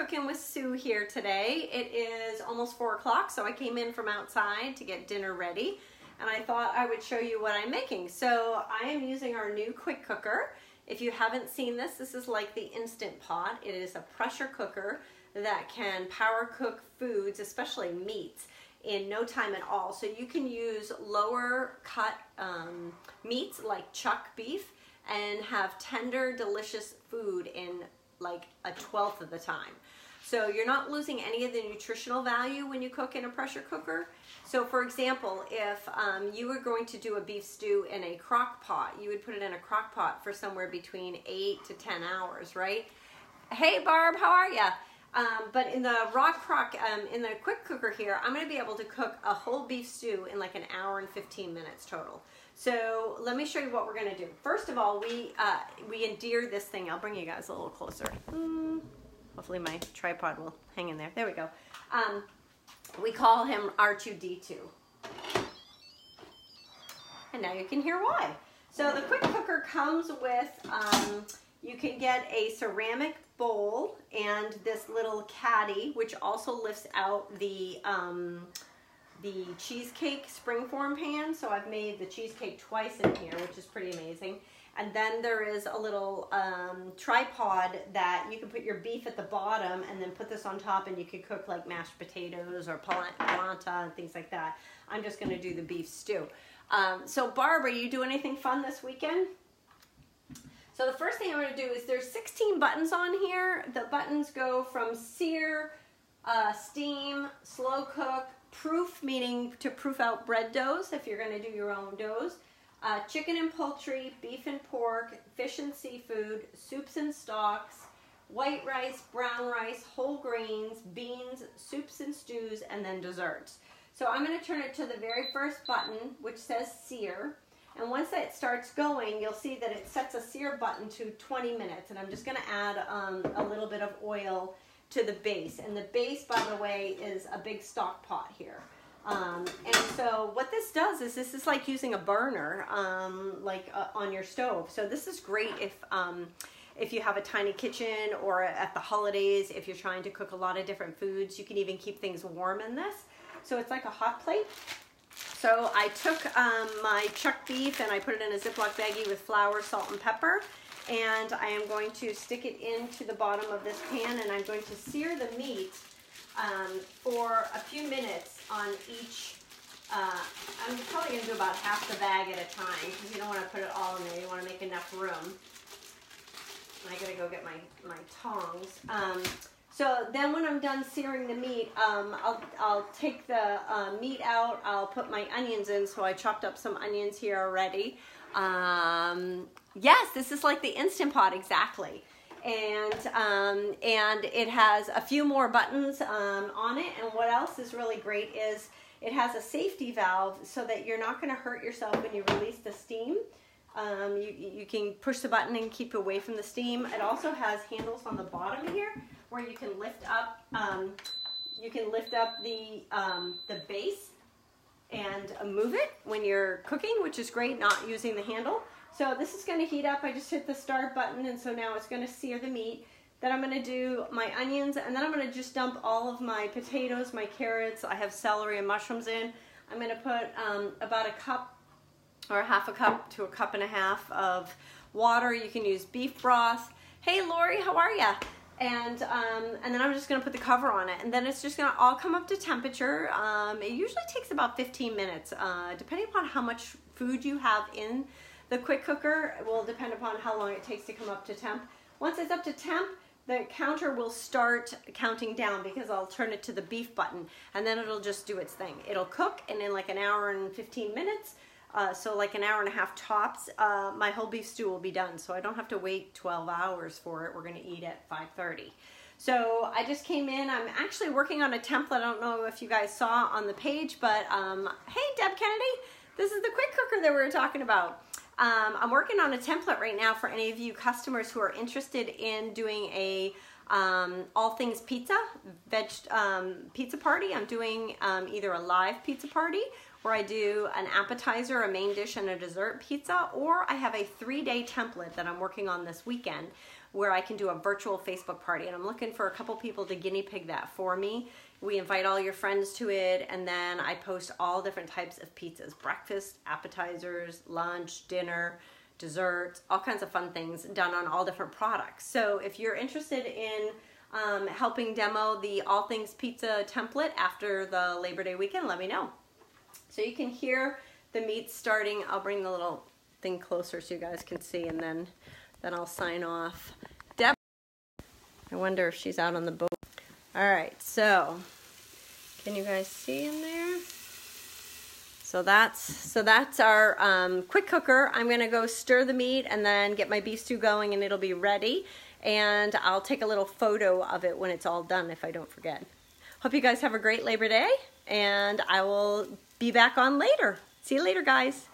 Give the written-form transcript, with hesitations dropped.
Cooking with Sue here today. It is almost 4 o'clock, so I came in from outside to get dinner ready, and I thought I would show you what I'm making. So I am using our new quick cooker. If you haven't seen this, this is like the Instant Pot. It is a pressure cooker that can power cook foods, especially meats, in no time at all. So you can use lower cut meats like chuck beef and have tender, delicious food in like a 1/12 of the time. So you're not losing any of the nutritional value when you cook in a pressure cooker. So for example, if you were going to do a beef stew in a crock pot, you would put it in a crock pot for somewhere between 8 to 10 hours, right? Hey Barb, how are ya? But in the in the quick cooker here, I'm going to be able to cook a whole beef stew in like an hour and 15 minutes total. So let me show you what we're going to do. First of all, we endear this thing. I'll bring you guys a little closer. Hopefully my tripod will hang in there. There we go. We call him R2-D2. And now you can hear why. So the quick cooker comes with, you can get a ceramic bowl and this little caddy, which also lifts out the cheesecake springform pan. So I've made the cheesecake twice in here, which is pretty amazing. And then there is a little tripod that you can put your beef at the bottom and then put this on top, and you could cook like mashed potatoes or polenta and things like that. I'm just gonna do the beef stew. So Barb, are you doing anything fun this weekend? So the first thing I'm gonna do is there's 16 buttons on here. The buttons go from sear, steam, slow cook, proof, meaning to proof out bread doughs if you're gonna do your own doughs, chicken and poultry, beef and pork, fish and seafood, soups and stocks, white rice, brown rice, whole grains, beans, soups and stews, and then desserts. So I'm gonna turn it to the very first button, which says sear. And once that starts going, you'll see that it sets a sear button to 20 minutes. And I'm just gonna add a little bit of oil to the base. And the base, by the way, is a big stock pot here. And so what this does is this is like using a burner on your stove. So this is great if you have a tiny kitchen, or at the holidays, if you're trying to cook a lot of different foods. You can even keep things warm in this. So it's like a hot plate. So I took my chuck beef and I put it in a Ziploc baggie with flour, salt, and pepper. And I am going to stick it into the bottom of this pan, and I'm going to sear the meat for a few minutes on each. I'm probably going to do about half the bag at a time, because you don't want to put it all in there. You want to make enough room. I got to go get my tongs. So then when I'm done searing the meat, I'll take the meat out. I'll put my onions in. So I chopped up some onions here already. Yes, this is like the Instant Pot, exactly. And it has a few more buttons on it. And what else is really great is it has a safety valve so that you're not going to hurt yourself when you release the steam. You can push the button and keep away from the steam. It also has handles on the bottom here where you can lift up the base and move it when you're cooking, which is great, not using the handle. So this is going to heat up. I just hit the start button, and so now it's going to sear the meat. Then I'm going to do my onions, and then I'm going to just dump all of my potatoes, my carrots. I have celery and mushrooms in. I'm going to put about a cup or half a cup to a cup and a half of water. You can use beef broth. Hey Lori, how are ya? And then I'm just going to put the cover on it, and then it's just going to all come up to temperature. It usually takes about 15 minutes, depending upon how much food you have in the quick cooker. It will depend upon how long it takes to come up to temp. Once it's up to temp, the counter will start counting down, because I'll turn it to the beef button, and then it'll just do its thing. It'll cook, and in like an hour and 15 minutes, so like an hour and a half tops, my whole beef stew will be done. So I don't have to wait 12 hours for it. We're going to eat at 5:30. So I just came in. I'm actually working on a template. I don't know if you guys saw on the page, but hey, Deb Kennedy, this is the quick cooker that we were talking about. I'm working on a template right now for any of you customers who are interested in doing a all things pizza, pizza party. I'm doing either a live pizza party, where I do an appetizer, a main dish, and a dessert pizza, or I have a 3-day template that I'm working on this weekend where I can do a virtual Facebook party. And I'm looking for a couple people to guinea pig that for me. We invite all your friends to it, and then I post all different types of pizzas: breakfast, appetizers, lunch, dinner, desserts, all kinds of fun things done on all different products. So if you're interested in helping demo the All Things Pizza template after the Labor Day weekend, let me know. So you can hear the meat starting. I'll bring the little thing closer so you guys can see, and then I'll sign off. Deb, I wonder if she's out on the boat. All right, so can you guys see in there? So that's our quick cooker. I'm gonna go stir the meat and then get my beef stew going, and it'll be ready. And I'll take a little photo of it when it's all done if I don't forget. Hope you guys have a great Labor Day, and I will be back on later. See you later, guys.